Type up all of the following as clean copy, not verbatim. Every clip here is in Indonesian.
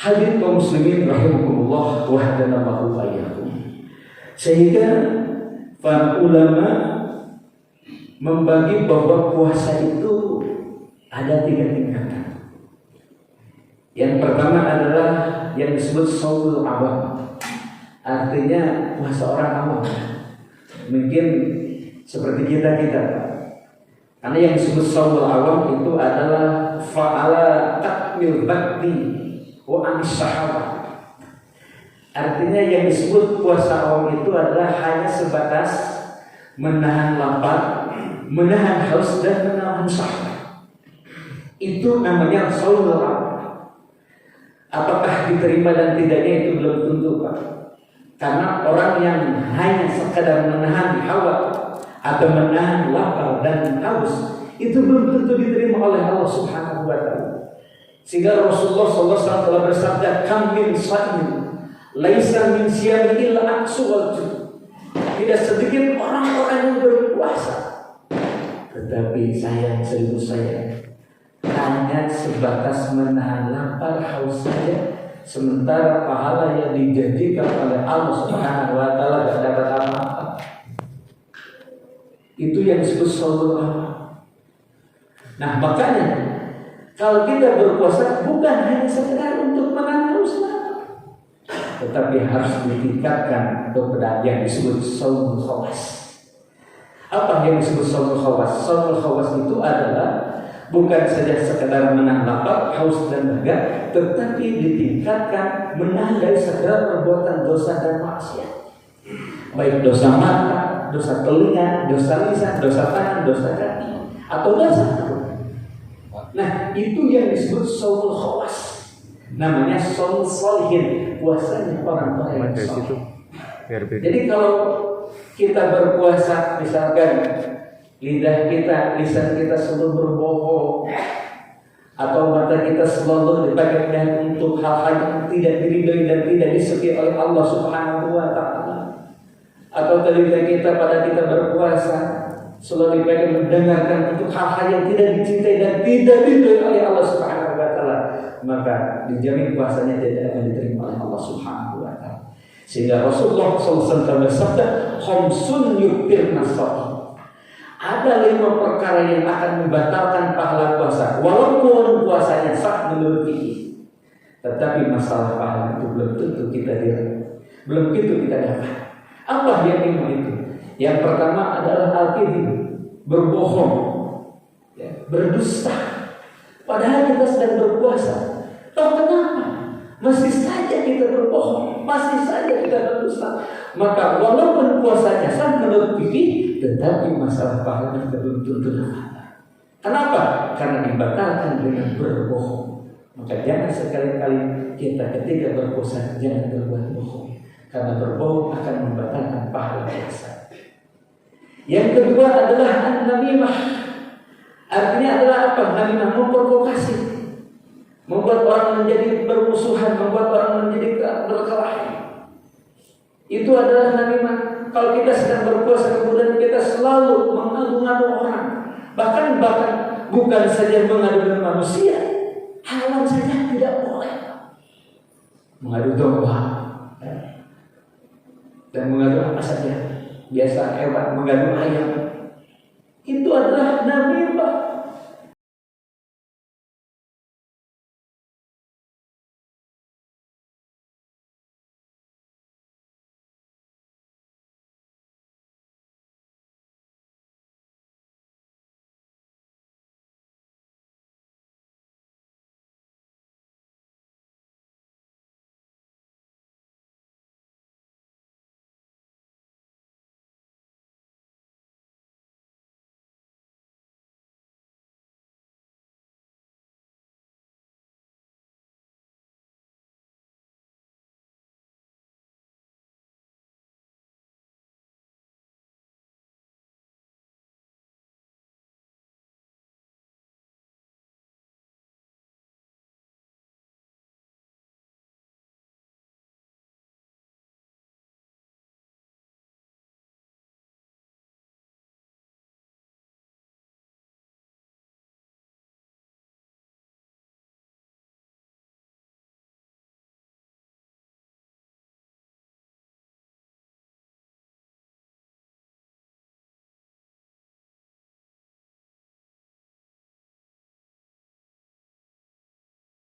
Hadirin kaum muslimin rahimakumullah wahdanallahu wa iyyakum. Sehingga para ulama membagi bahwa puasa itu ada 3 tingkatan. Yang pertama adalah yang disebut shaumul awam. Artinya puasa orang awam. Mungkin seperti kita. Karena yang disebut shaumul awam itu adalah fa'ala takmil bakti wa anis sahabat. Artinya yang disebut puasa awam itu adalah hanya sebatas menahan lapar, menahan haus dan menahan syahwat. Itu namanya shaumul awam. Apakah diterima dan tidaknya itu belum tentu, Pak. Karena orang yang hanya sekadar menahan hawa atau menahan lapar dan haus itu belum tentu diterima oleh Allah Subhanahu wa taala. Sehingga Rasulullah SAW telah bersabda, "Kam min shaimin laisa min siyami illa aqsu wal ju." Tidak sedikit orang-orang yang berpuasa, tetapi serius saya hanya sebatas menahan lapar haus saja, sementara pahala yang dijanjikan oleh Allah Subhanahu wa taala tidak dapat apa-apa. Itu yang disebut shaumul awam. Nah, makanya kalau kita berpuasa bukan hanya sekedar untuk menahan haus lapar, tetapi harus ditingkatkan kepada yang disebut shaumul khawas. Apa yang disebut shaumul khawas? Shaumul khawas itu adalah bukan saja sekedar menahan lapar, haus dan dahaga, tetapi ditingkatkan menahan dari segala perbuatan dosa dan maksiat. Baik dosa mata, dosa telinga, dosa lisan, dosa tangan, dosa kaki, atau dosa perut. Nah, itu yang disebut shaumul khawas. Namanya shaumul sholihin, puasanya orang-orang yang saleh. Jadi kalau kita berpuasa, misalkan lidah kita, lisan kita selalu berbohong, atau mata kita selalu dipakai untuk hal-hal yang tidak diridhoi dan tidak disukai oleh Allah Subhanahu wa taala, atau telinga kita pada kita berpuasa selalu dipakai mendengarkan untuk hal-hal yang tidak dicintai dan tidak diridhoi oleh Allah Subhanahu wa taala, maka dijamin puasanya tidak akan diterima oleh Allah Subhanahu wa taala. Sehingga Rasulullah SAW bersabda, "Khamsun yuktirna shaum." Ada 5 perkara yang akan membatalkan pahala puasa, walaupun puasanya sah menurut fikih. Tetapi masalah pahala itu belum tentu kita diraih, belum tentu kita dapat. Apa yang 5 itu? Yang pertama adalah al-kadzib, berbohong, berdusta. Padahal kita sedang berpuasa. Toh kenapa? Masih saja kita berbohong, masih saja kita berdusta. Maka walaupun puasanya sah menurut fikih, tetapi masalah pahala belum tentu ada. Kenapa? Karena dibatalkan dengan berbohong. Maka jangan sekali-kali kita ketika berpuasa jangan berbuat bohong, karena berbohong akan membatalkan pahala puasa. Yang kedua adalah an-namimah. Artinya adalah apa? Namimah, memprovokasi, membuat orang menjadi bermusuhan, membuat orang menjadi berkelahi. Itu adalah namimah. Kalau kita sedang berpuasa kemudian kita selalu mengadu-ngadu orang, bahkan bukan saja mengadu dengan manusia, hewan saja tidak boleh. Mengadu domba dan mengadu apa saja, biasa hewan, mengadu ayam, itu adalah namimah.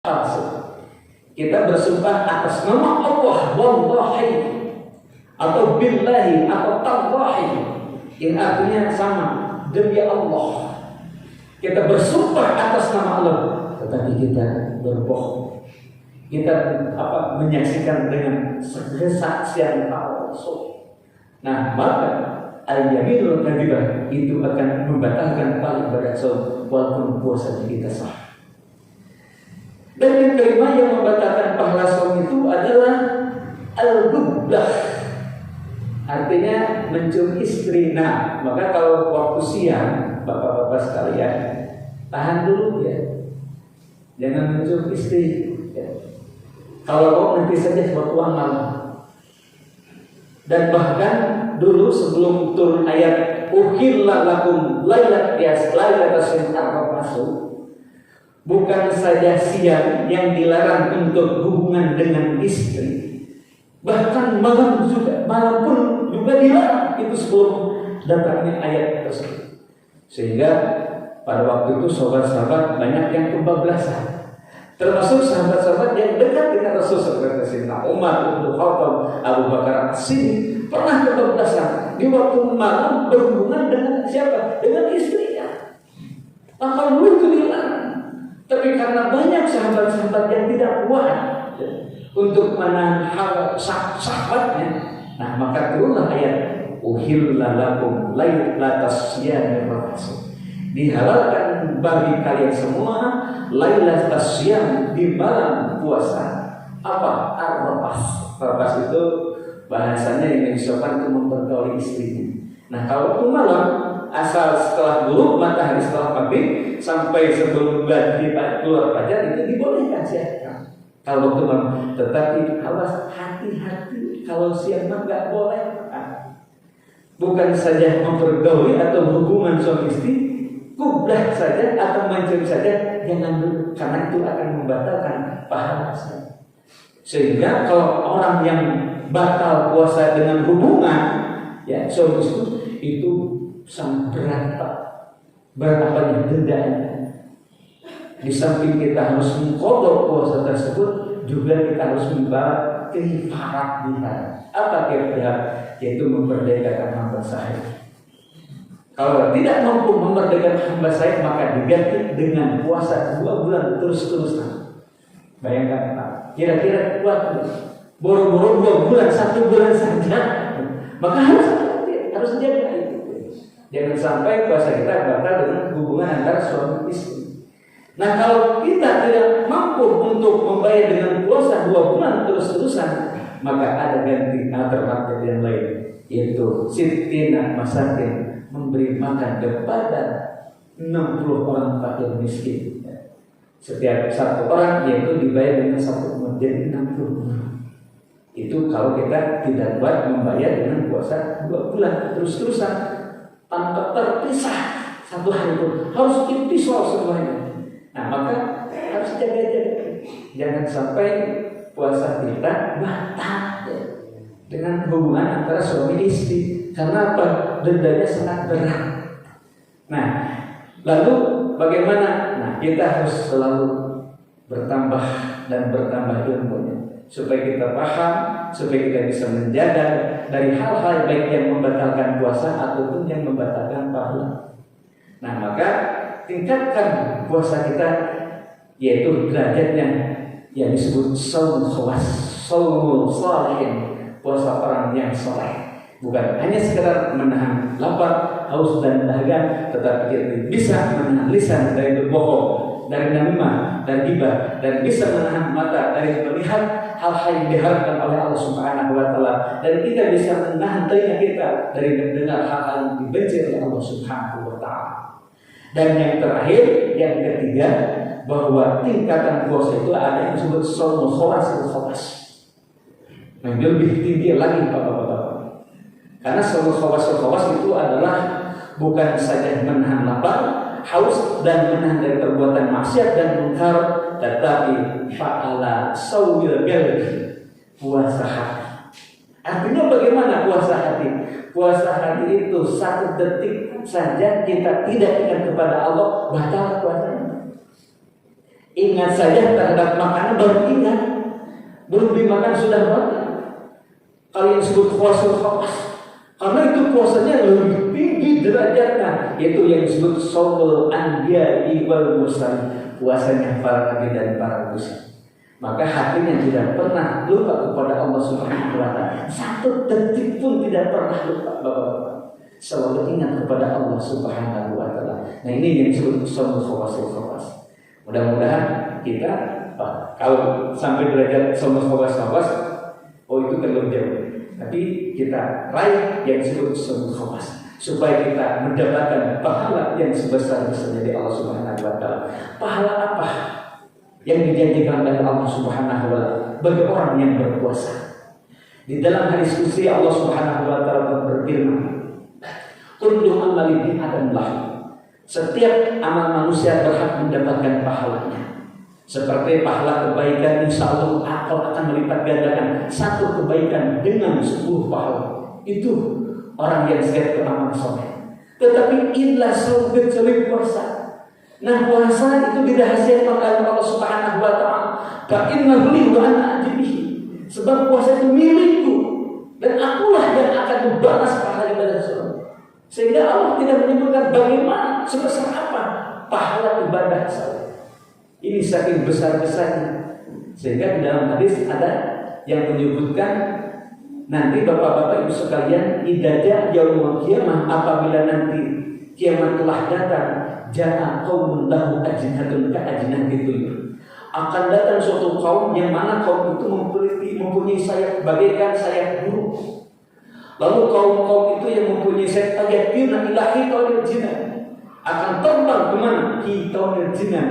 palsu. Kita bersumpah atas nama Allah, wallahi, atau billahi, atau tallahi, yang artinya sama, demi Allah. Kita bersumpah atas nama Allah, tetapi kita berbohong. Kita menyaksikan dengan kesaksian palsu. Nah, maka al-yaminul kadzibah itu akan membatalkan tali ibadat saum walaupun puasa kita sah. Dan yang kelima yang membatalkan pahala saum itu adalah al-ghiblah. Artinya mencium istri. Nah, maka kalau waktu siang, bapak-bapak sekalian, tahan dulu ya. Jangan mencium istri ya. Kalau mau nanti saja waktu amal. Dan bahkan dulu sebelum turun ayat uhilla lakum lailatul masuk, bukan saja siang yang dilarang untuk hubungan dengan istri, bahkan malam pun juga dilarang. Itu sebelum datangnya ayat tersebut. Sehingga pada waktu itu sahabat-sahabat banyak yang kebablasan. Termasuk sahabat-sahabat yang dekat dengan Rasul seperti Sayyidina Umar, Ibnu Khattab, Abu Bakar As-Siddiq pernah kebablasan di waktu malam berhubungan dengan siapa? Dengan istrinya. Maka dulu itu dilarang. Tapi karena banyak sahabat-sahabat yang tidak kuat untuk menahan sahabatnya, nah maka turunlah ayat uhilla lakum lailatas siyamir rafath. Dihalalkan bagi kalian semua lailatas siyam, di malam puasa. Apa? Ar-rafath. Rafath itu bahasanya yang disopan untuk mempergauli istrinya. Nah, kalau itu malam, asal setelah dulu matahari setelah maghrib sampai sebelum keluar fajar itu dibolehkan siang. Kalau waktu malam, tetapi awas hati-hati kalau siang nggak boleh. Bukan saja mempergauli atau hubungan suami istri, kublah saja atau mencium saja jangan dulu, karena itu akan membatalkan pahala. Sehingga kalau orang yang batal puasa dengan hubungan ya suami istri itu sangat berapa dendanya. Di samping kita harus mengkodok puasa tersebut, juga kita harus membawa kifarat dihar. Apa kifarat? Yaitu memerdekakan hamba sahih. Kalau tidak mampu memerdekakan hamba sahih, maka diganti dengan puasa 2 bulan terus-terusan. Bayangkan Pak, kira-kira kuat boro-boro 2 bulan, 1 bulan saja. Maka harus jaga itu. Jangan sampai puasa kita batal dengan hubungan antara suami istri. Nah, kalau kita tidak mampu untuk membayar dengan puasa 2 bulan terus-terusan, maka ada ganti alternatif yang lain, yaitu sittina masakin, memberi makan kepada 60 orang fakir miskin. Setiap 1 orang yaitu dibayar dengan 1 menjadi 60 orang. Itu kalau kita tidak kuat membayar dengan puasa 2 bulan terus-terusan tanpa terpisah 1 hari itu, harus dipisah semuanya. Nah, maka harus jaga-jaga, jangan sampai puasa kita batal dengan hubungan antara suami istri. Karena apa? Dendanya sangat berat. Nah, lalu bagaimana? Nah, kita harus selalu bertambah dan bertambah ilmunya, supaya kita paham, supaya kita bisa menjaga dari hal-hal baik yang membatalkan puasa ataupun yang membatalkan pahala. Nah, maka tingkatkan puasa kita, yaitu derajatnya yang disebut shaum khawas, shaumul shalihin, puasa orang yang saleh. Bukan hanya sekedar menahan lapar, haus dan dahaga, tetapi kita bisa menahan lisan dari berbohong, dari namimah dan ghibah, dan bisa menahan mata dari melihat hal-hal yang diharapkan oleh Allah Subhanahu wa taala, dan kita bisa menahan telinga kita dari mendengar hal-hal yang dibenci oleh Allah Subhanahu wa taala. Dan yang terakhir, yang ketiga, bahwa tingkatan puasa itu ada yang disebut shaumul khawas. Yang lebih tinggi lagi Bapak-bapak. Karena shaumul khawas itu adalah bukan saja menahan lapar, haus dan menahan dari perbuatan maksiat dan munkar, tetapi fa'ala shaumil qalbi, puasa hati. Artinya bagaimana puasa hati? Puasa hati itu 1 detik saja kita tidak ingat kepada Allah, batal puasanya. Ingat saja terhadap makanan baru ingat, belum dimakan sudah banyak. Kalau yang disebut puasa khawas, karena itu puasanya lebih tinggi derajatnya, yaitu yang disebut shaumul anbiya'i wal mursalin, puasanya para nabi dan para rasul. Maka hatinya tidak pernah lupa kepada Allah Subhanahu wa Ta'ala. Satu detik pun tidak pernah lupa, Bapak-bapak. Selalu ingat kepada Allah Subhanahu wa Ta'ala. Nah, ini yang disebut shaumul khawas. Mudah-mudahan kita kalau sampai derajat shaumul khawas, itu terlalu jauh. Tapi kita raih yang disebut shaumul khawas, supaya kita mendapatkan pahala yang sebesar-besarnya dari Allah Subhanahu wa Ta'ala. Pahala apa yang dijanjikan oleh Allah Subhanahu wa Ta'ala bagi orang yang berpuasa? Di dalam hadis qudsi Allah Subhanahu wa Ta'ala berfirman, kullu amalin ibni adam lahu. Setiap amal manusia berhak mendapatkan pahalanya. Seperti pahala kebaikan, insya Allah Allah akan melipat gandakan satu kebaikan dengan 10 pahala. Itu orang yang sehat beramal soleh. Tetapi illa saum, kecuali puasa. Nah, puasa itu dirahasiakan oleh Allah Subhanahu wa Ta'ala. Fa innahu li wa ana ajrihi. Sebab puasa itu milikku dan akulah yang akan membalas pahala ibadah saum. Sehingga Allah tidak menyebutkan bagaimana, sebesar apa pahala ibadah saum. Ini saking besar-besarnya, sehingga di dalam hadis ada yang menyebutkan nanti bapak-bapak ibu sekalian, idza yaumul qiyamah, apabila nanti kiamat telah datang, jaa qaumun lahu ajnatun ka ajnatil tuyur. Akan datang suatu kaum yang mana kaum itu mempunyai sayap bagaikan sayap burung. Lalu kaum-kaum itu yang mempunyai sayap yaqina ilahi qaulil jinan akan terbang kemana? Qaulil jinan,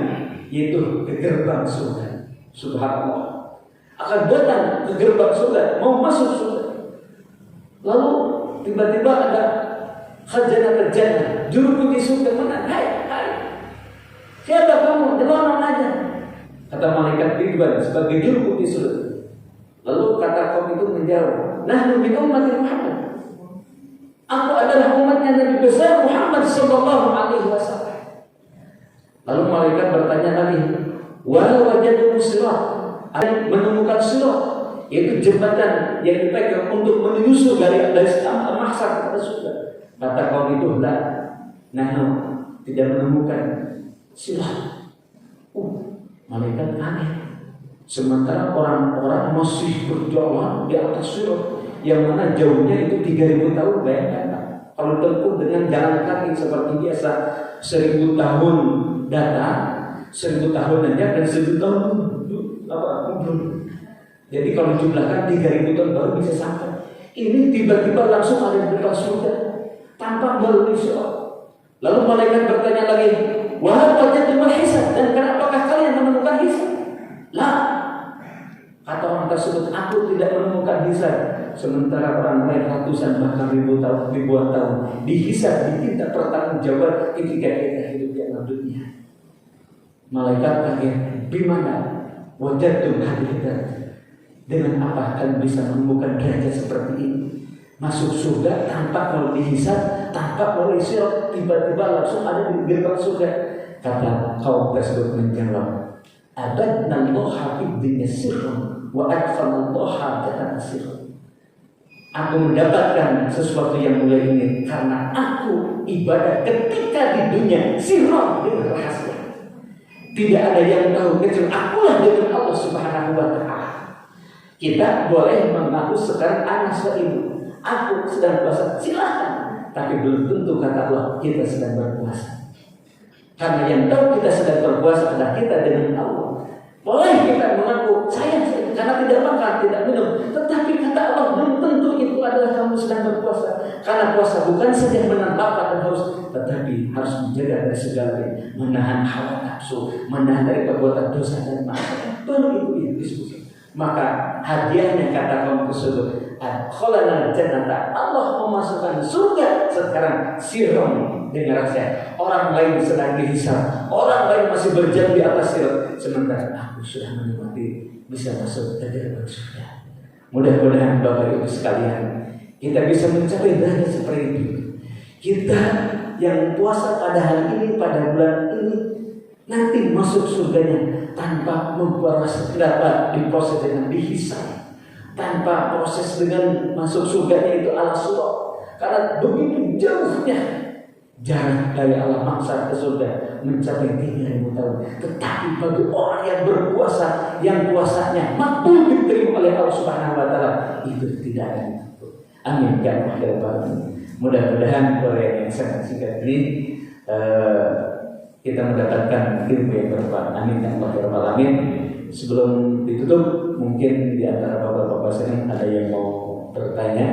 yaitu ke gerbang surga. Subhanallah, akan datang ke gerbang surga, mau masuk surga. Lalu tiba-tiba ada khazanah juru kunci surga mana? Hai, siapa kamu? Nyelonong aja. Kata malaikat Ridwan sebagai juru kunci surga. Lalu kata kaum itu menjawab, nahnu min ummati Muhammad. Aku adalah umatnya Nabi besar Muhammad sallallahu alaihi wasallam. Lalu malaikat bertanya lagi, walau wajadu sirat, ada menemukan sirat, yaitu jembatan yang dipegang untuk menyusul dari mahsyar ke surga. Kata kaum itu, nah, tidak menemukan sirat. Malaikat kaget. Sementara orang-orang masih berjalan di atas sirat yang mana jauhnya itu 3.000 tahun. Bayangkan, kalau tempuh dengan jalan kaki seperti biasa, 1.000 tahun datang, 1.000 tahun aja dan 1.000 tahun mundur. Jadi kalau jumlahkan 3.000 tahun baru bisa sampai. Ini tiba-tiba langsung ada di depan surga tanpa melalui sirat. Lalu malaikat bertanya lagi, wahai wajadtum hisab, dan kenapakah kalian menemukan hisab? Kata orang tersebut, aku tidak menemukan hisab. Sementara orang lain ratusan bahkan ribuan tahun dihisab, diminta pertanggungjawab ketika kita hidup di alam dunia. Malaikat kaget, bimana wajadtum hadirat? Dengan apa kalian bisa menemukan derajat seperti ini? Masuk surga tanpa kalau dihisab, tanpa melalui sirat, tiba-tiba langsung ada di gerbang surga. Kata kaum tersebut menjawab, abadna Allah fid dunya sirran wa akfana Allah ta'ala sirran. Aku mendapatkan sesuatu yang mulia ini karena aku ibadah ketika di dunia sirran, dengan rahasia. Tidak ada yang tahu kecuali akulah dengan Allah Subhanahu wa Ta'ala. Kita boleh mengaku sekarang anak seibu, aku sedang puasa, silahkan. Tapi belum tentu kata Allah kita sedang berpuasa. Karena yang tahu kita sedang berpuasa adalah kita dengan Allah. Boleh kita mengaku saya karena tidak makan, tidak minum, tetapi kata Allah belum tentu itu adalah kamu sedang berpuasa. Karena puasa bukan saja menahan lapar dan haus, tetapi harus menjaga dari segala menahan hawa nafsu, menahan dari perbuatan dosa dan maksiat. Baru itu diskusi. Maka hadiahnya kata kaum tersebut, adkhalana jannata, Allah memasukkan surga sekarang sirron dengan rahasia. Orang lain sedang dihisab, orang lain masih berjalan di atas sirat, sementara aku sudah menikmati bisa masuk ke dalam surga. Mudah-mudahan Bapak Ibu sekalian kita bisa mencapai derajat seperti itu. Kita yang puasa pada hari ini, pada bulan ini, nanti masuk surganya tanpa memproses, dapat diproses dengan dihisab, tanpa proses dengan masuk surganya itu ala surat. Karena begitu jauhnya jarak dari alam mahsyar ke surga mencapai 3.000 tahun. Tetapi bagi orang yang berpuasa, yang puasanya makbul diterima oleh Allah Subhanahu Wa Taala, itu tidak ada. Amin ya rabbal alamin. Mudah-mudahan oleh yang sangat singkat ini kita mendapatkan ilmu yang bermanfaat. Amin ya rabbal alamin. Sebelum ditutup, mungkin di antara bapak-bapak sekalian ada yang mau bertanya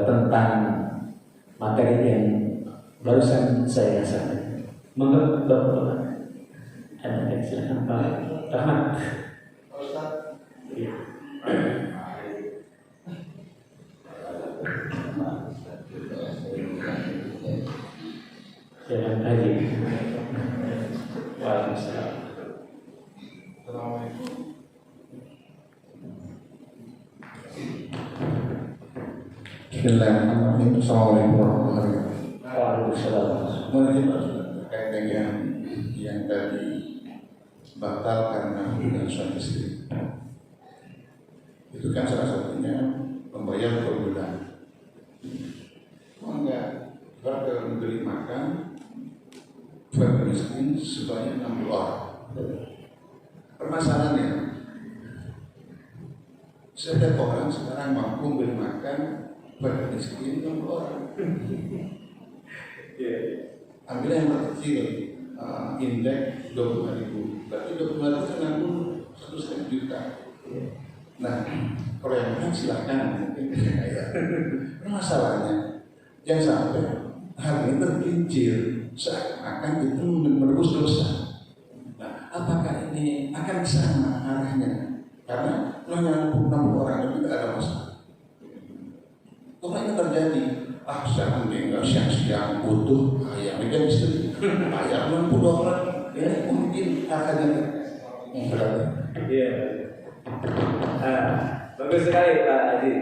tentang materi yang barusan saya sampaikan. Monggo bapak-bapak. Ada silakan Pak Rahmat. Ustaz. Iya. Silakan Haji. Waalaikumsalam. Assalamualaikum. Bismillahirrahmanirrahim. Assalamualaikum warahmatullahi wabarakatuh. Waalaikumsalam. Mungkin terkait dengan yang tadi batal karena hubungan suami istri, itu kan salah satunya membayar per bulan. Oh enggak, kalau memberi makan fakir miskin sebanyak 60 orang. Permasalahannya, setiap orang sekarang mampu memberi makan fakir miskin 60 orang. Ambil yang terkecil, indeks 25.000, berarti 25.000 1,5 juta. Nah, kalau yang lain silahkan, mungkin kaya. Masalahnya, jangan sampai hal ini tergelincir seakan-akan itu menebus dosa. Nah, apakah ini akan ke sana arahnya? Karena hanya 60 orang itu tidak ada masalah. Kalau ini terjadi, seandainya siang-siang butuh ayam ikan istri, ayam 60 orang, ya mungkin akan berarti. Iya. Bagus sekali Pak Haji.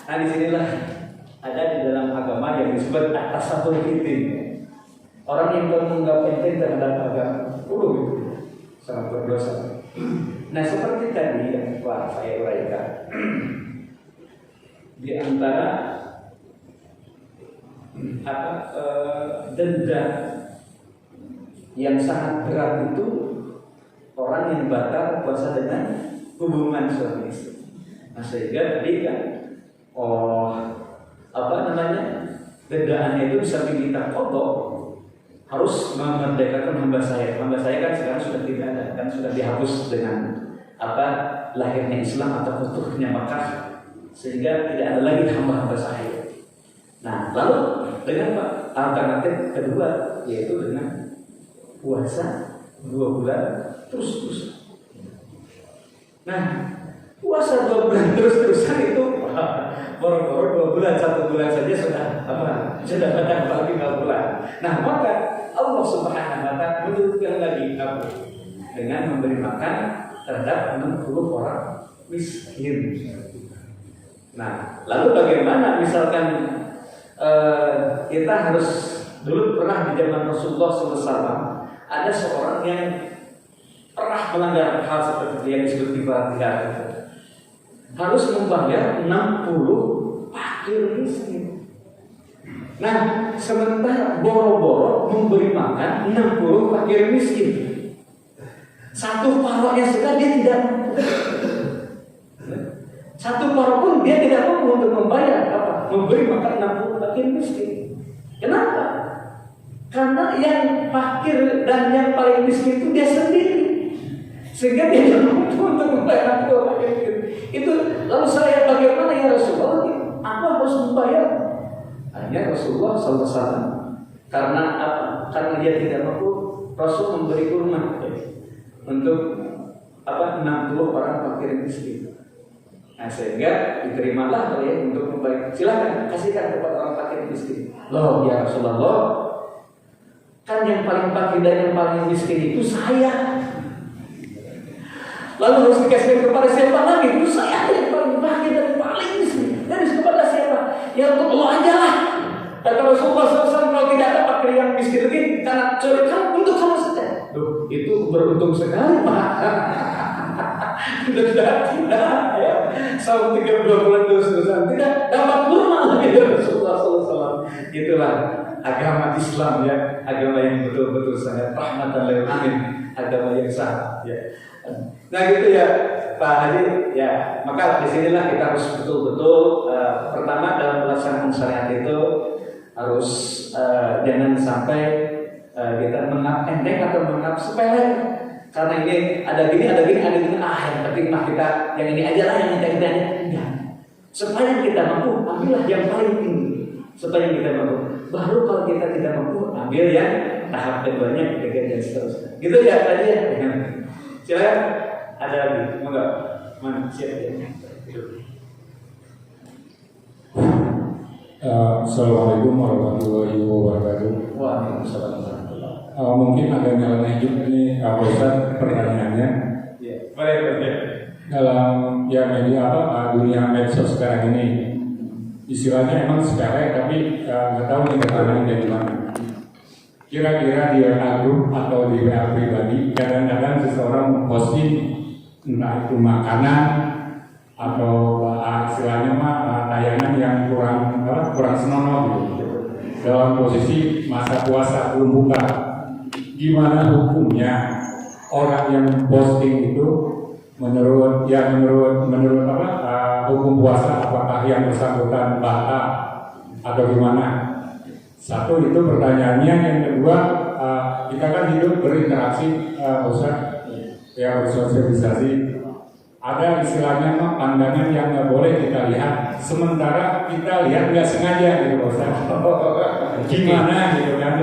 Nah disinilah ada di dalam agama yang disebut atas satu titik. Orang yang menganggap enteng terhadap agama, itu sangat berdosa. Nah seperti tadi yang telah saya uraikan, di antara denda yang sangat berat itu orang yang batal puasa dengan hubungan suami istri. Nah sehingga tadi kan dendaannya itu bisa kita kodok, harus memerdekakan hamba saya. Hamba saya kan sekarang sudah tidak ada, kan sudah dihapus dengan lahirnya Islam atau futuhnya Makkah, sehingga tidak ada lagi hamba-hamba saya. Nah lalu dengan alternatif kedua, yaitu dengan puasa 2 bulan terus-terusan. Nah, puasa 2 bulan terus-terusan itu boro-boro 2 bulan, 1 bulan saja sudah pada apalagi 5 bulan. Nah, maka Allah Subhanahu wa Ta'ala menunjukkan lagi dengan memberi makan terhadap 60 orang miskin. Nah, lalu bagaimana misalkan kita harus dulu pernah di zaman Rasulullah SAW ada seorang yang pernah melanggar hal seperti yang disebut tiba-tiba, harus membayar 60 fakir miskin. Nah, sementara boro-boro memberi makan 60 fakir miskin, satu paroknya sudah dia tidak mampu. Satu parok pun dia tidak mampu untuk membayar memberi makan 60 fakir miskin. Kenapa? Karena yang fakir dan yang paling miskin itu dia sendiri, sehingga dia tidak mampu untuk membayar 60 fakir miskin. Itu lalu saya bagaimana ya Rasulullah? Aku harus membayar. Hanya Rasulullah SAW karena apa? Karena dia tidak mampu, Rasul memberi kurma untuk 60 orang fakir miskin. Nah sehingga diterimalah oleh untuk membayar. Silakan kasihkan kepada orang fakir miskin. Loh ya Rasulullah, kan yang paling fakir dan yang paling miskin itu saya. Lalu harus dikasih kepada siapa lagi? Itu saya yang paling fakir dan paling miskin. Dan kepada siapa? Ya untuk Allah aja lah. Kata Rasulullah SAW, kalau tidak ada fakir yang miskin lagi, karena curikan untuk itu beruntung sekali Pak. Tidak ya, selama 32 bulan terus-terusan tidak dapat kurma lagi dari Rasulullah SAW. Itulah agama Islam ya, agama yang betul-betul sangat rahmatan lil alamin, agama yang sah ya. Nah gitu ya Pak Haji ya, maka disinilah kita harus betul-betul pertama dalam pelaksanaan syariat itu harus jangan sampai kita menganggap enteng atau menganggap sepele. Karena ini ada gini, yang penting mah kita yang ini aja lah, yang kita aja. Enggak. Supaya kita mampu, ambillah yang paling tinggi. Supaya kita mampu. Baru kalau kita tidak mampu, ambil yang tahap keduanya, ketiga dan seterusnya. Gitu ya tadi ya. Silakan ada lagi, enggak? Mana siap ya? Assalamualaikum warahmatullahi wabarakatuh. Waalaikumsalam. Mungkin agak nyeleneh juga nih Ustaz pertanyaannya. Ya, boleh. Dalam ya media dunia medsos sekarang ini istilahnya emang sekarang tapi nggak tahu nih keterangan dari mana. Kira-kira di WA group atau di WA pribadi kadang-kadang seseorang posting entah itu makanan atau istilahnya tayangan yang kurang senonoh gitu. Dalam posisi masa puasa belum buka. Gimana hukumnya orang yang posting itu menurut hukum puasa, apakah yang bersangkutan batal atau gimana? Satu itu pertanyaannya. Yang kedua, kita kan hidup berinteraksi, Ustaz, ya bersosialisasi. Ada istilahnya pandangan yang nggak boleh kita lihat, sementara kita lihat nggak sengaja gitu Ustaz. Gimana gitu kan?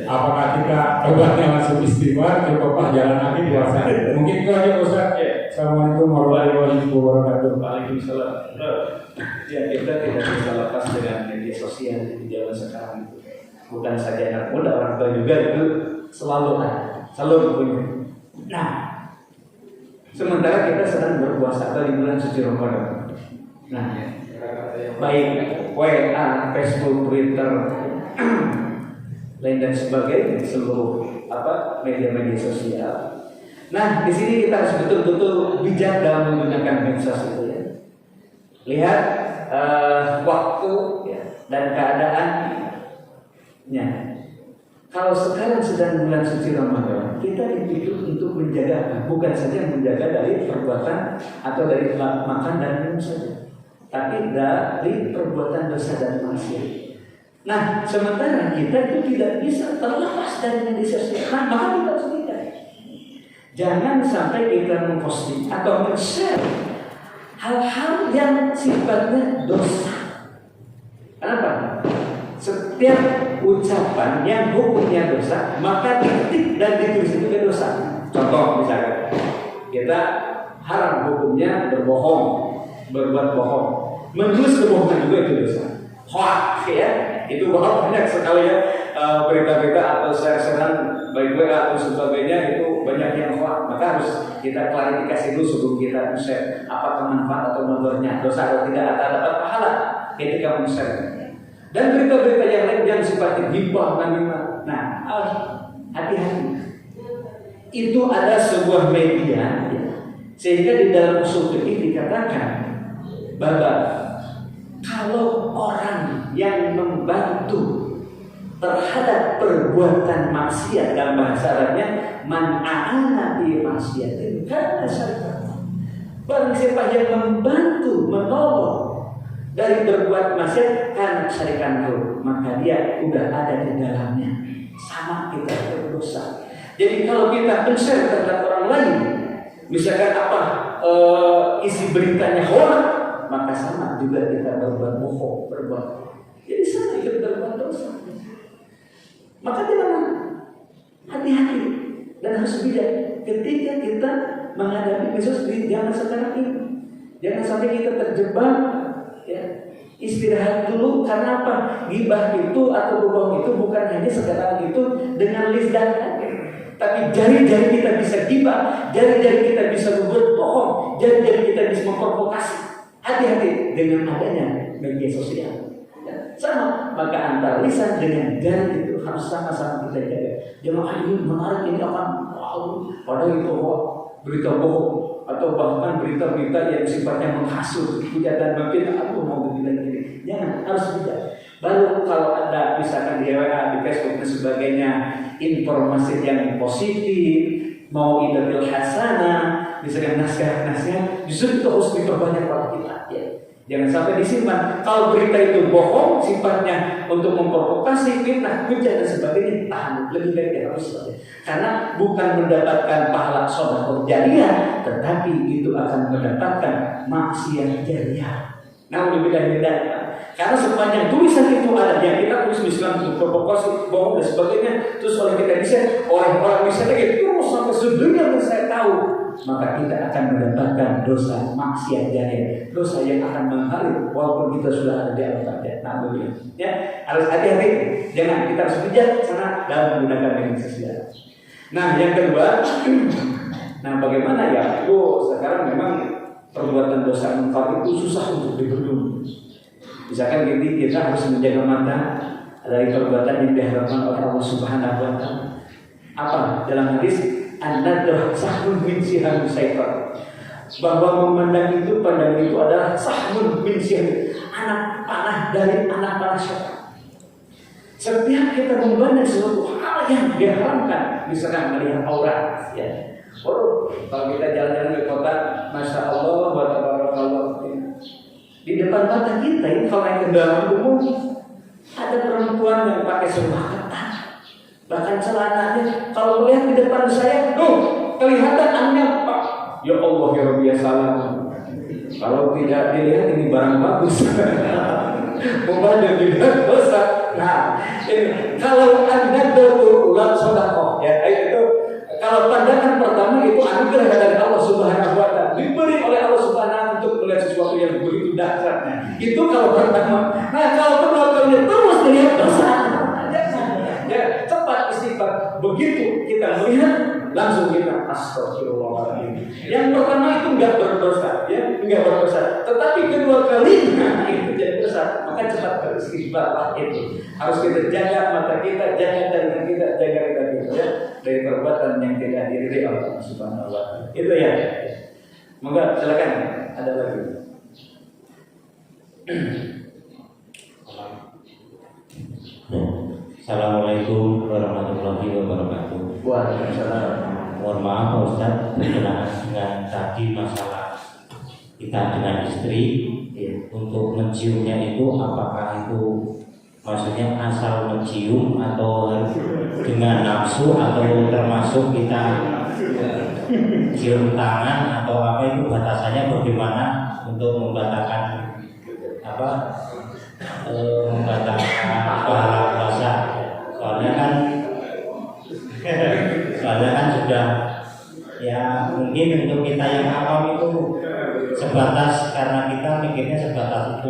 Apakah kita obatnya langsung istighfar, coba jalan lagi puasa? Mungkin itu aja Ustaz. Assalamualaikum warahmatullahi wabarakatuh. Waalaikumsalam. Ya, kita tidak bisa lepas dengan media sosial di zaman sekarang itu. Bukan saja anak muda, orang tua juga itu selalu punya. Nah, sementara kita sedang berpuasa di bulan suci Ramadan. Nah, baik WA, Facebook, Twitter, lain dan sebagainya, seluruh media-media sosial. Nah, di sini kita harus betul-betul bijak dalam menggunakan medsos itu ya. Lihat waktu ya, dan keadaannya. Kalau sekarang sedang bulan suci Ramadan, kita dituntut untuk menjaga, bukan saja menjaga dari perbuatan atau dari makan dan minum saja, tapi dari perbuatan dosa dan maksiat. Nah, sementara kita itu tidak bisa terlepas dari media sosial. Nah, maka kita harus tidak. Jangan sampai kita memposting atau men-share hal-hal yang sifatnya dosa. Kenapa? Setiap ucapan yang hukumnya dosa, maka diketik dan ditulis itu juga dosa. Contoh misalnya, kita haram hukumnya berbohong, berbuat bohong, menulis kebohongan juga itu dosa. Hoax ya, itu banyak sekali ya berita-berita atau share-sharean baik WA atau sebagainya itu banyak yang hoax. Maka harus kita klarifikasi dulu sebelum kita share apakah manfaat atau mudaratnya, dosa atau tidak, atau dapat pahala ketika men-share. Dan berita-berita yang lain yang sifatnya ghibah, namimah. Nah, hati-hati. Itu ada sebuah media ya, sehingga di dalam usul fikih dikatakan bahwa kalau orang yang membantu terhadap perbuatan maksiat, dalam bahasa Arabnya man a'ana bi maksiatin kana syarika. Barang siapa yang membantu, menolong dari berbuat maksiat kan syarikan itu, maka dia udah ada di dalamnya, sama kita berdosa. Jadi kalau kita men-share terhadap orang lain, misalkan isi beritanya hoax, maka sama juga kita berbuat bohong, jadi sama kita berbuat dosa. Maka kita hati-hati dan harus bijak ketika kita menghadapi medsos di zaman sekarang ini. Jangan sampai kita terjebak ya. Istirahat dulu, karena apa? Ghibah itu atau berbohong itu bukan hanya sekedar itu dengan lisan, tapi jari-jari kita bisa ghibah, jari-jari kita bisa berbuat bohong, jari-jari kita bisa memprovokasi. Hati-hati dengan adanya media sosial. Ya, sama, maka antara lisan dengan jari itu harus sama-sama kita jaga. Jangan ini menarik, ini akan padahal itu berita bohong atau bahkan berita-berita yang sifatnya menghasut, hujatan mungkin aku mau bilang ini. Jangan, harus bijak. Baru kalau ada misalkan di WA, di Facebook dan sebagainya informasi yang positif, mau idatil hasanah, misalkan nasihat, justru itu harus diperbanyak pada kita. Ya. Jangan sampai disimpan. Kalau berita itu bohong, sifatnya untuk memprovokasi, fitnah, hujat dan sebagainya, tahan. Lebih baik harus. Karena bukan mendapatkan pahala sedekah jariyah, tetapi itu akan mendapatkan maksiat jariyah. Nah, lebih dari karena sepanjang tulisan itu ada yang kita tulis misalnya untuk provokasi, bohong dan sebagainya, terus oleh kita bisa, oleh orang bisa lagi terus sampai sedunia yang saya tahu, maka kita akan mendapatkan dosa maksiat jariyah, dosa yang akan mengalir walaupun kita sudah ada di alam barzah. Nah, begitu. Ya, harus hati-hati. Jangan, kita harus bijaksana dalam menggunakan media sosial. Nah, yang kedua, nah bagaimana ya? Sekarang memang perbuatan dosa munkar itu susah untuk dibendung. Misalkan kita harus menjaga mata dari perbuatan yang diharamkan oleh Allah Subhanahu wa taala. Apa? Dalam hadis an-nadhr sahmun min siham syaitan. Bahwa memandang itu, pandang itu adalah sahmun min siham, anak panah dari anak panah syaitan. Setiap kita memandang sesuatu hal yang diharamkan, misalkan melihat aurat, ya. Kalau kita jalan-jalan di kota, masya Allah, wa tabarakallah, di depan mata kita ini kalau naik kendaraan umum ada perempuan yang pakai serba ketat, bahkan celananya kalau melihat di depan saya, kelihatan aneh Pak. Ya Allah ya Rabbi ya salam. Kalau tidak dilihat ini barang bagus. Memandang dilihat dosa. Nah, ini kalau Anda berulang sedekah, ya itu kalau pandangan pertama itu anugerah dari Allah Subhanahu wa taala, diberi oleh Allah Subhanahu untuk melihat sesuatu yang begitu dahsyat. Itu kalau pertama. Nah, kalau kedua kalinya terus melihat dosa, ya cepat istighfar. Begitu kita melihat langsung kita astagfirullahaladzim. Yang pertama itu enggak berdosa, ya enggak berdosa. Tetapi kedua kalinya itu jadi dosa. Maka cepat beristighfar itu. Harus kita jaga mata kita, jaga telinga kita, jaga lidah kita, ya, dari perbuatan yang tidak diridhai Allah Subhanahu wa taala. Itu ya. Monggo silakan, ada lagi. Assalamualaikum warahmatullahi wabarakatuh. Waalaikumsalam. Mohon maaf Pak Ustaz, berkenaan dengan tadi masalah kita dengan istri, untuk menciumnya itu apakah itu maksudnya asal mencium atau dengan nafsu atau termasuk kita cium tangan atau apa, itu batasannya bagaimana untuk membatalkan membatalkan pahala puasa? Soalnya kan sudah ya, mungkin untuk kita yang awam itu sebatas, karena kita mikirnya sebatas itu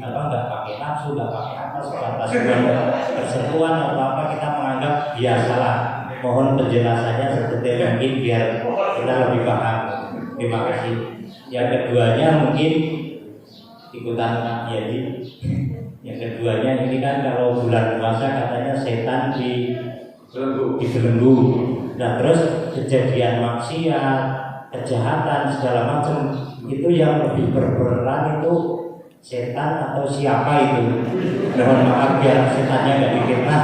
nggak pakai nafsu, nggak pakai apa, sebatas persentuhan atau apa, kita menganggap biasalah. Mohon penjelasannya sedetail mungkin biar kita lebih paham. Terima kasih. Yang keduanya mungkin ikutan Pak Yadi. Yang keduanya ini kan kalau bulan puasa katanya setan dibelenggu. Nah terus kejadian maksiat, kejahatan segala macam itu yang lebih berperan itu setan atau siapa itu? Mohon maaf biar setannya nggak difitnah.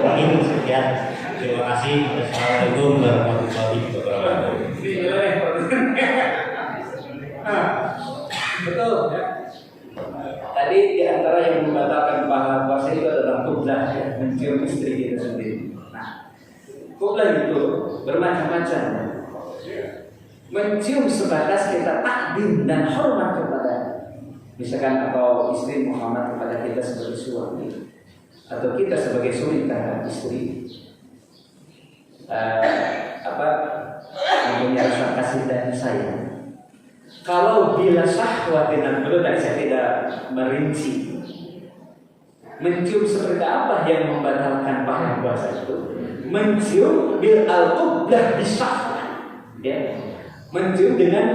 Mungkin sekian. Terima kasih. Assalamualaikum warahmatullahi wabarakatuh. Betul ya. Tadi di antara yang membatalkan pahala puasa itu adalah qublah, ya, mencium istri kita sendiri. Nah, qublah itu bermacam-macam. Mencium sebatas kita takdim dan hormat kepada, misalkan atau istri menghormat kepada kita sebagai suami, atau kita sebagai suami terhadap istri, mempunyai rasa kasih dan sayang. Kalau bila syahwatin, betul tadi saya tidak merinci mencium seperti apa yang membatalkan pahala puasa itu. Mencium bil al-qublah bisahwah, ya, mencium dengan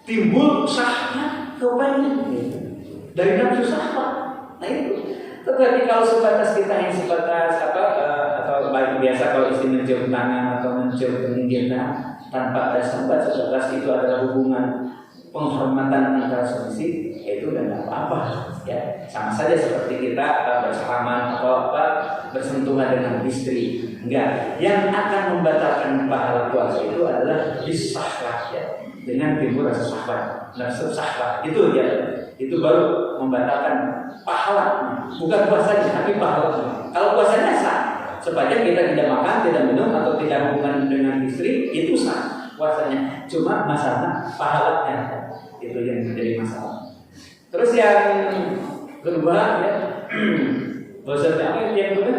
timbul syahwat kepada dari nafsu syahwat. Nah itu Tetapi kalau sebatas kita yang sebatas atau baik biasa kalau istri mencium tangan atau mencium kening kita tanpa ada sambat, sebatas itu adalah hubungan penghormatan antara suami istri, itu udah nggak apa-apa, ya sama saja seperti kita bersalaman atau bersentuhan dengan istri. Enggak, yang akan membatalkan pahala puasa itu adalah bisahwat, ya, dengan timbul rasa syahwat, nafsu syahwat itu ya, itu baru membatalkan pahala, bukan puasanya tapi pahala. Kalau puasanya sah, sepanjang kita tidak makan, tidak minum atau tidak hubungan dengan istri, itu sah puasanya. Cuma masalah pahalanya itu yang menjadi masalah. Terus yang kedua, ya, bahwasanya apa yang kedua?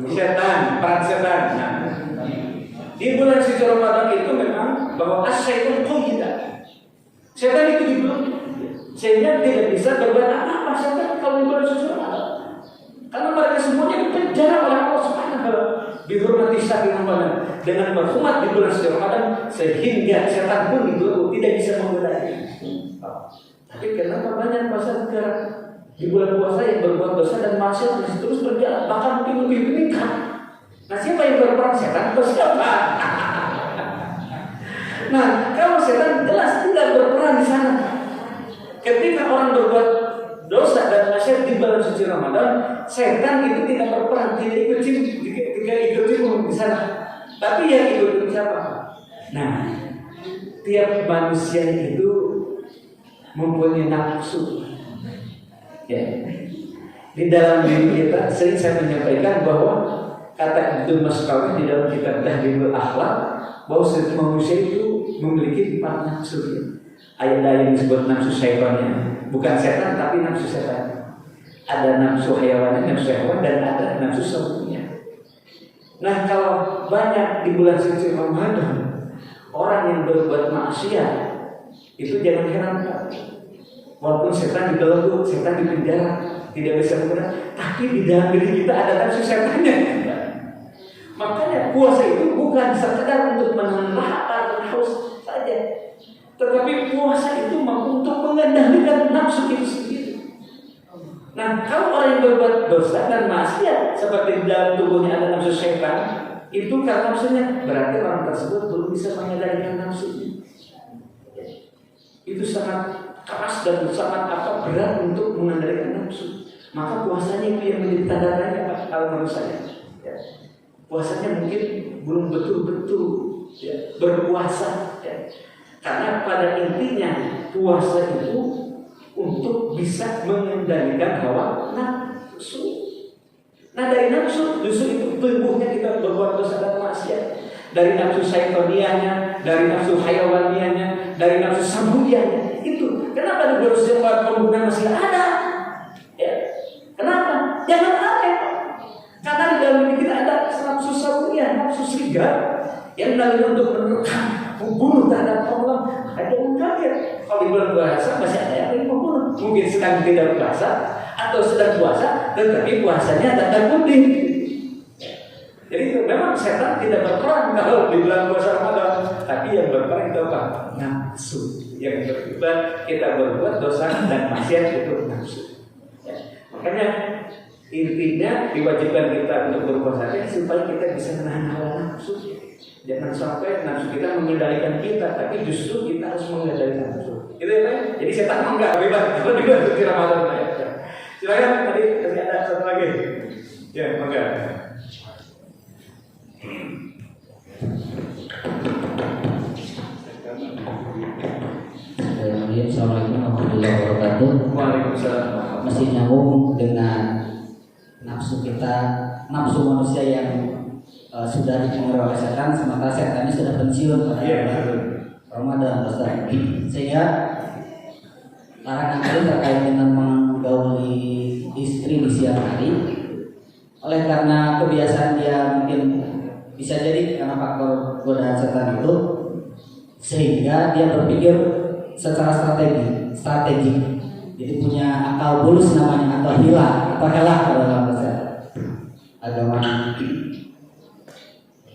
Setan, peran setan. Nah, di bulan suci Ramadan itu memang bahwa asyaitun qaidah. Setan itu dibunuh sehingga tidak bisa berbuat apa-apa setan kalau di bulan suci Ramadan. Karena mereka semuanya dipenjara oleh Allah Subhanahu wa taala dihormati syahri Ramadan dengan berhormat di bulan suci Ramadan sehingga setan pun itu tidak bisa menggodai. Tapi kenapa banyak pasal negara di bulan puasa yang berbuat dosa dan maksiat masih terus berjalan, bahkan mungkin lebih meningkat. Nah, siapa yang berperang, setan atau siapa? Nah, kalau setan jelas tidak berperan di sana. Ketika orang berbuat dosa dan maksiat di bulan suci Ramadan, setan itu tidak berperan, tidak ikut cium di sana. Tapi yang ikut siapa? Nah, tiap manusia itu mempunyai nafsu. Ya. Di dalam diri kita sering saya menyampaikan bahwa kata Ibnu Mas'ud di dalam kitab Tahdhibul Akhlaq bahwa setiap manusia itu memiliki 4 nafsu. Ada yang disebut nafsu syaitannya, bukan setan tapi nafsu setan. Ada nafsu hayawannya, nafsu hewan, dan ada nafsu sempurna. Nah, kalau banyak di bulan suci Ramadan orang yang berbuat maksiat, itu jangan herankan. Walaupun setan dibelenggu, setan dipenjara, tidak bisa bergerak, tapi di dalam diri kita ada nafsu setannya. Makanya puasa itu bukan sekedar untuk menahan lapar dan haus saja, tetapi puasa itu mampu untuk mengendalikan nafsu itu sendiri. Nah, kalau orang yang berbuat dosa dan maksiat seperti di dalam tubuhnya ada nafsu setan, itu karena nafsunya, berarti orang tersebut belum bisa mengendalikan nafsunya. Itu sangat keras dan sangat berat untuk mengendalikan nafsu. Maka puasanya itu yang menjadi tanda tanya kalau menurut saya. Ya. Puasanya mungkin belum betul-betul berpuasa. Ya. Karena pada intinya puasa itu untuk bisa mengendalikan hawa nafsu. Nah, dari nafsu justru itu tubuhnya kita berbuat dosa dan maksiat. Dari nafsu syaitoniahnya, dari nafsu hayawaniahnya, dari nafsu sambuyahnya. Itu kenapa di bulan suci penggunaan masih ada? Ya. Kenapa? Jangan aneh. Karena di dalam diri kita ada nafsu sambuyah, nafsu serigala yang lalu untuk menerkam, membunuh terhadap Allah. Ada yang kaget. Kalau di bulan puasa masih ada yang ingin membunuh. Mungkin sedang tidak puasa atau sedang puasa, tetapi puasanya tanda kutip. Jadi memang setan tidak berperan kalau di bulan puasa Ramadan, tapi yang berperan itu apa? Nafsu. Yang berbuat kita berbuat dosa dan maksiat itu nafsu. Ya. Makanya intinya diwajibkan kita untuk berpuasa supaya kita bisa menahan hawa nafsu. Jangan sampai nafsu kita mengendalikan kita, tapi justru kita harus mengendalikan nafsu. Gitu ya, Pak? Jadi setan enggak bebas. Kalau di bulan suci Ramadan, ya. Silakan tadi masih ada satu lagi. Ya, enggak. Assalamualaikum warahmatullahi wabarakatuh. Waalaikumsalam. Masih nyambung dengan nafsu kita, nafsu manusia yang sudah dipengaruhi oleh setan, sementara setannya sudah pensiun pada Ramadan, Ustaz. Sehingga larangan kali terkait dengan menggauli istri di siang hari, oleh karena kebiasaan dia mungkin bisa jadi karena faktor godaan setan itu, sehingga dia berpikir secara strategi. Jadi punya akal bulus namanya, atau hilah atau helah dalam bahasa agama,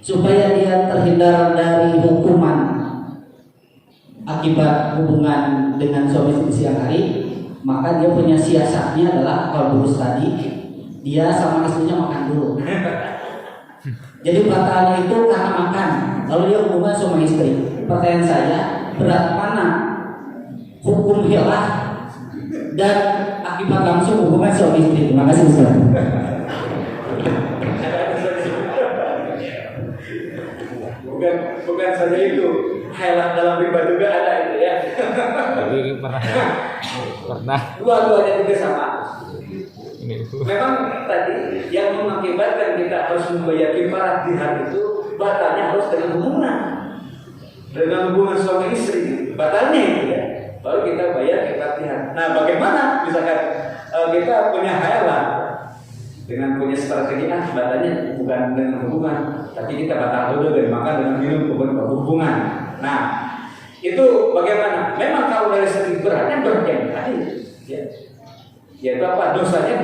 supaya dia terhindar dari hukuman akibat hubungan dengan suami di siang hari. maka dia punya siasatnya adalah kalau Bulus tadi dia sama istrinya makan dulu. Jadi batalnya itu karena makan, lalu dia hubungan sama istri. Pertanyaan saya, berat mana hukum hilah dan akibat langsung hubungan suami istri? Terima kasih Ustaz. Bukan saja itu, hilah dalam riba juga ada itu ya. Pernah. Dua-duanya juga sama. Memang tadi yang mengakibatkan kita harus membayar kifarat dihar itu batalnya harus dengan hubungan suami istri, batalnya itu ya. Baru kita bayar kifarat dihar. Nah, bagaimana misalkan kita punya hayalan dengan punya strategi batalnya bukan dengan hubungan, tapi kita batal dulu dari makan dengan minum hubungan. Nah, itu bagaimana? Memang kalau dari segi beratnya berat yang tadi, ya. Yaitu apa? Dosanya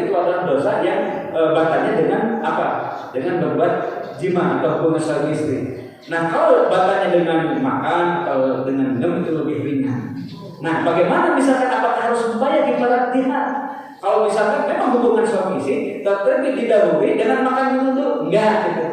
itu adalah dosa yang batalnya dengan apa? Dengan berbuat jima atau hubungan suami istri. Nah, kalau batalnya dengan makan atau dengan minum itu lebih ringan. Nah, bagaimana misalkan apakah harus membayar kifarat dihar? Kalau misalkan memang hubungan suami istri, tetapi didahului dengan makan minum itu enggak gitu.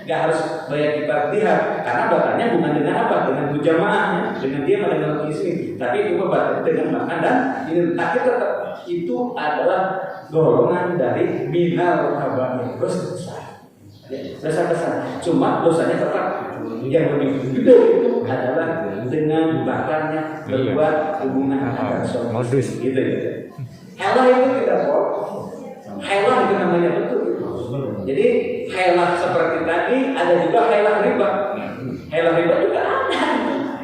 Nggak harus bayar kifarat dihar karena batalnya bukan dengan apa, dengan mujamaahnya, dengan dia dengan istri, tapi itu batalnya dengan makan dan minum. Tapi tetap itu adalah golongan dari minal kabair, dosa besar. Cuma dosanya tetap yang lebih gede itu adalah dengan batalnya berbuat hubungan antara suami istri. Gitu. Helah itu tidak boleh. Helah itu namanya betul. Jadi helah seperti tadi ada juga helah riba. Helah riba juga ada.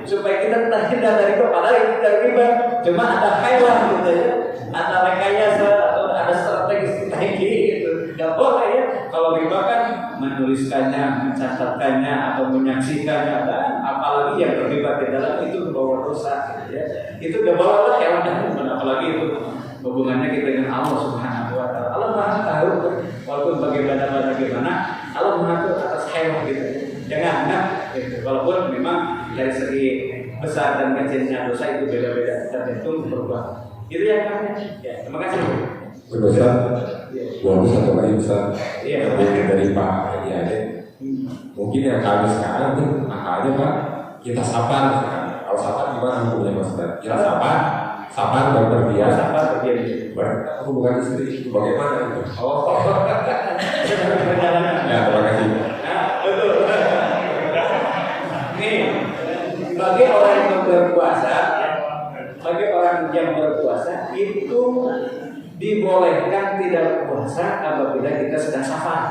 Supaya kita terhindar dari riba, padahal itu dari riba. Cuma ada helah gitu ya. Ada rekayasa atau ada strategi gitu. Gak boleh ya. Kalau riba kan menuliskannya, mencatatkannya atau menyaksikannya, dan apalagi yang terlibat di dalam itu membawa dosa gitu ya. Itu gak boleh helah, apalagi itu hubungannya kita dengan Allah Subhanahu wa taala. Allah Maha tahu walaupun bagaimana Allah mengatur atas hewan gitu. Jangan gitu. Walaupun memang dari segi besar dan kecilnya dosa itu beda-beda tergantung perbuatan. Itu ya kan? Ya, terima kasih. Ustaz, boleh satu lagi Ustaz. Iya. Dari Pak Haji Ade. Mungkin yang kami sekarang mungkin akalnya Pak, kita sabar sekarang. Kalau sabar gimana hukumnya Mas Ustaz? Kita sabar berpergian. Hubungan istri itu bagaimana itu? Ya, terima kasih. Betul. Nih, bagi orang yang berpuasa itu dibolehkan tidak puasa apabila kita sedang safar.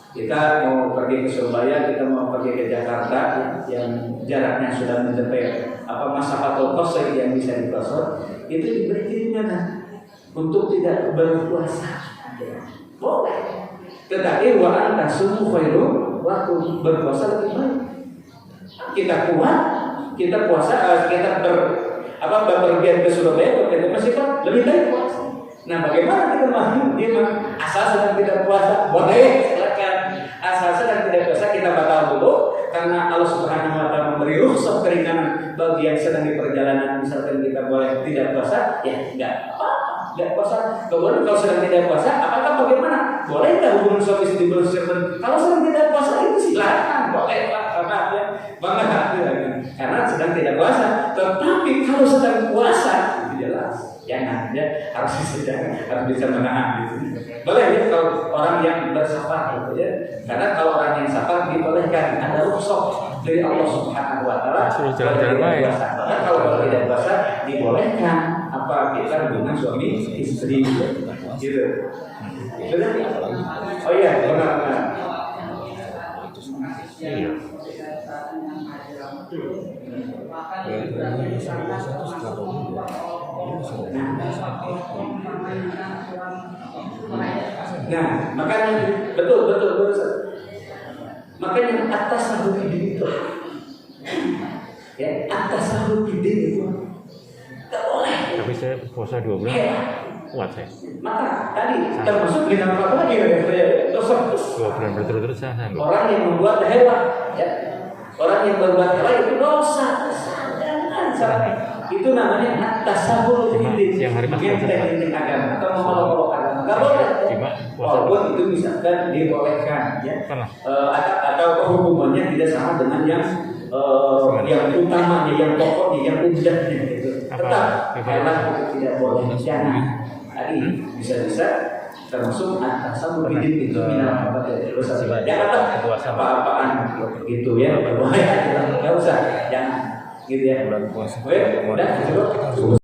Kita mau pergi ke Surabaya, kita mau pergi ke Jakarta yang jaraknya sudah mencapai masafatul qasr yang bisa diqasar, itu diberi keringanan untuk tidak berpuasa. Boleh. Tetapi wa anta sumu khairu, waktu berpuasa lebih baik. Kita kuat, kita puasa, kita berpergian ke Surabaya, kita masih lebih baik puasa. Nah, bagaimana kita dia asal sedang tidak puasa? Boleh, silakan. Asal sedang tidak puasa kita batal dulu karena Allah Subhanahu wa taala memberi rukhsah keringanan bagi yang sedang di perjalanan. Misalkan kita boleh tidak puasa, ya enggak puasa. Kemudian kalau sedang tidak puasa, apakah bagaimana? Boleh enggak hubungan suami istri bersama? Kalau sedang tidak puasa itu silakan, boleh lah karena sedang tidak puasa. Tetapi kalau sedang puasa itu jelas jangan ya, harus bisa menahan gitu. Boleh ya kalau orang yang bersafar gitu ya. Karena kalau orang yang safar dibolehkan, ada rukhsah dari Allah Subhanahu wa taala. Karena kalau tidak puasa dibolehkan kita hubungan suami istri gitu. Oh iya, benar. Nah, makanya betul. Makanya atas sahur itu, ya atas sahur itu, tak boleh. Tapi saya puasa 2 bulan, kuat saya. Maka tadi termasuk dengan apa lagi ya? 2 bulan berturut-turut saya sanggup. Orang yang membuat hewan, ya. Orang yang berbuat hewan itu dosa. Jangan sampai itu namanya tasabul fiddin, Siang hari pas puasa, mengentek agama atau mengolok-olok agama. Nggak boleh. Cuma puasa. Walaupun itu misalkan dibolehkan, ya. Pernah. Atau hukumannya tidak sama dengan yang utamanya, yang pokoknya, yang udahnya gitu. Tetap karena tidak boleh. Jangan. Tadi bisa-bisa termasuk tasabul fiddin itu minal dosa. Janganlah apa-apaan gitu ya. Berbahaya. Nggak usah. Jangan. Gitu ya. Udah, cukup.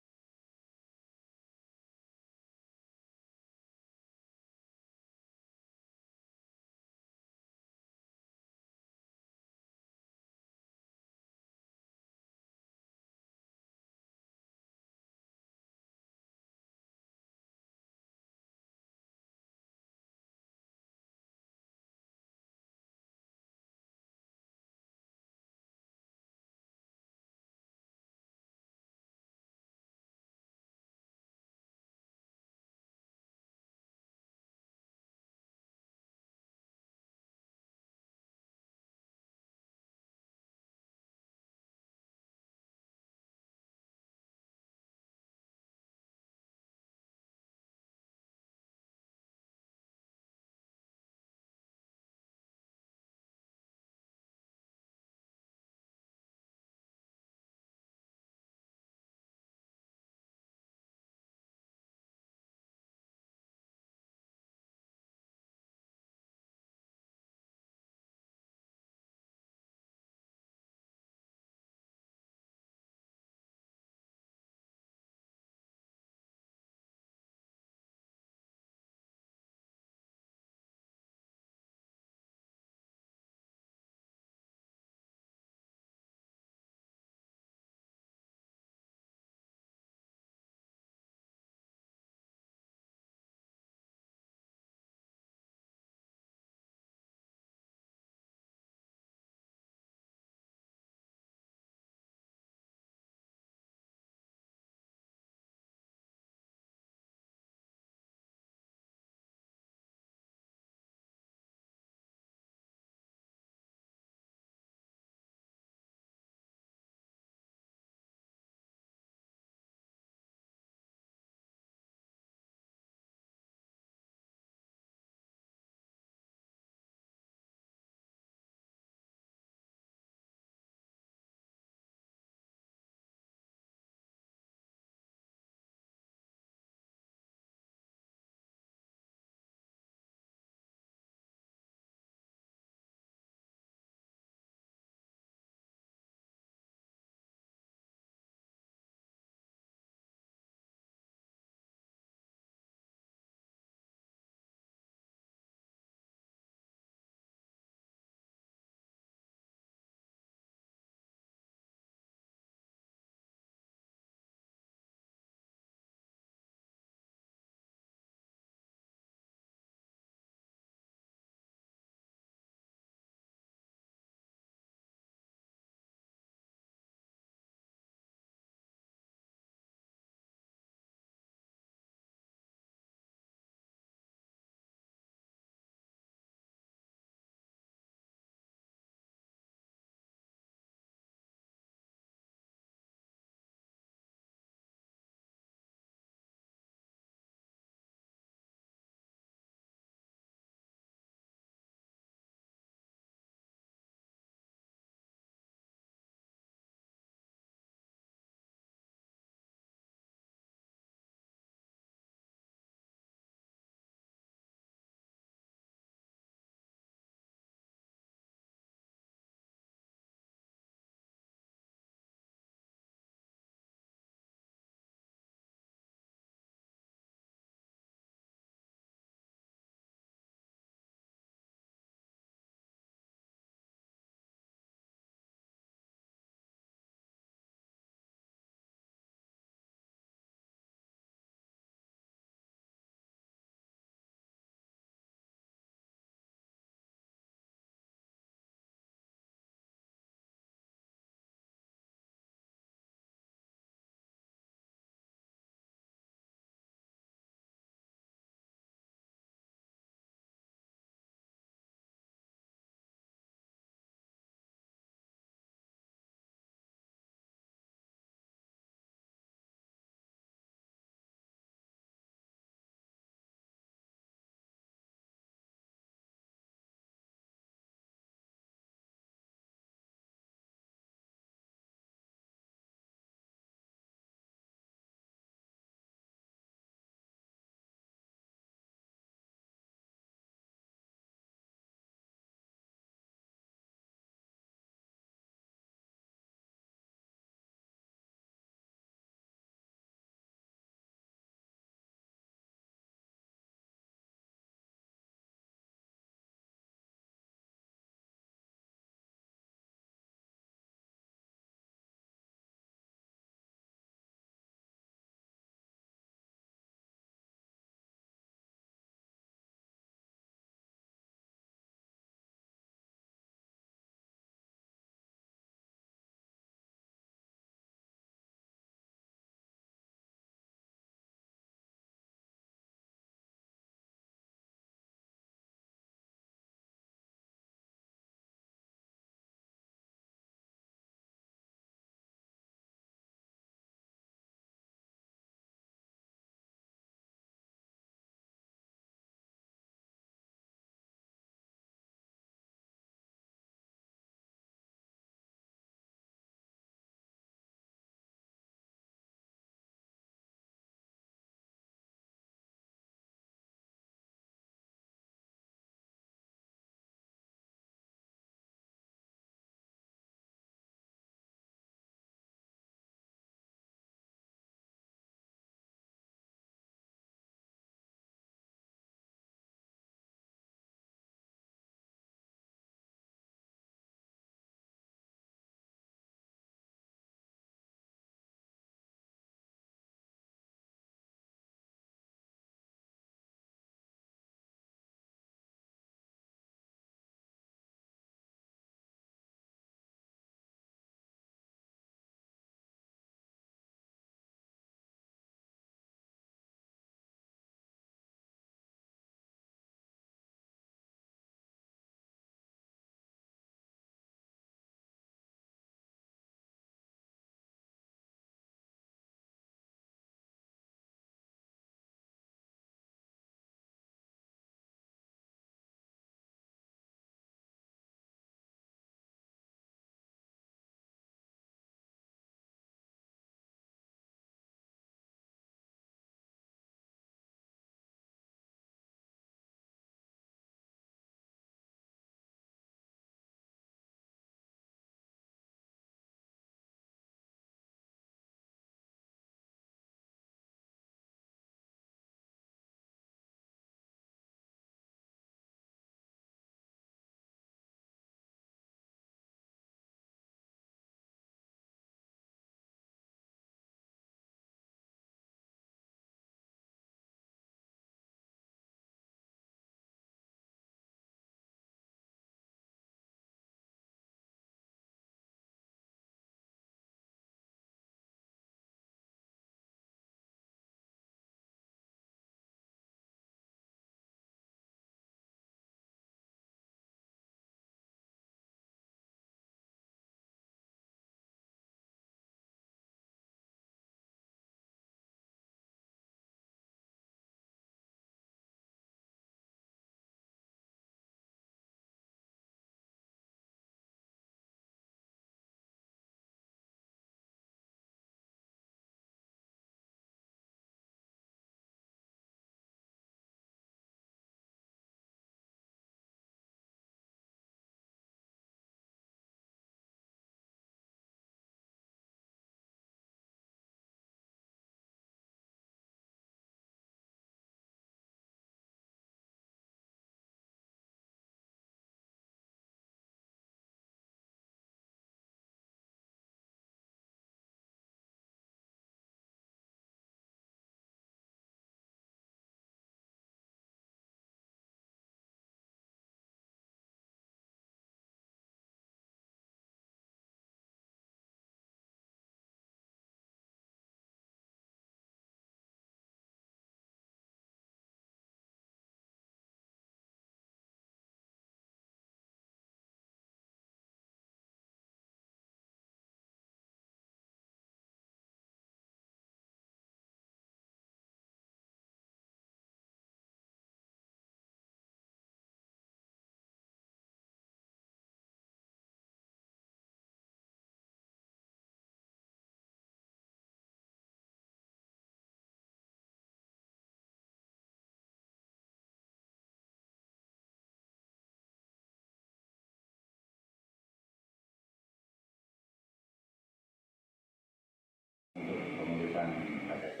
urusan KTP,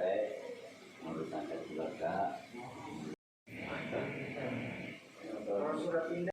urusan keluarga.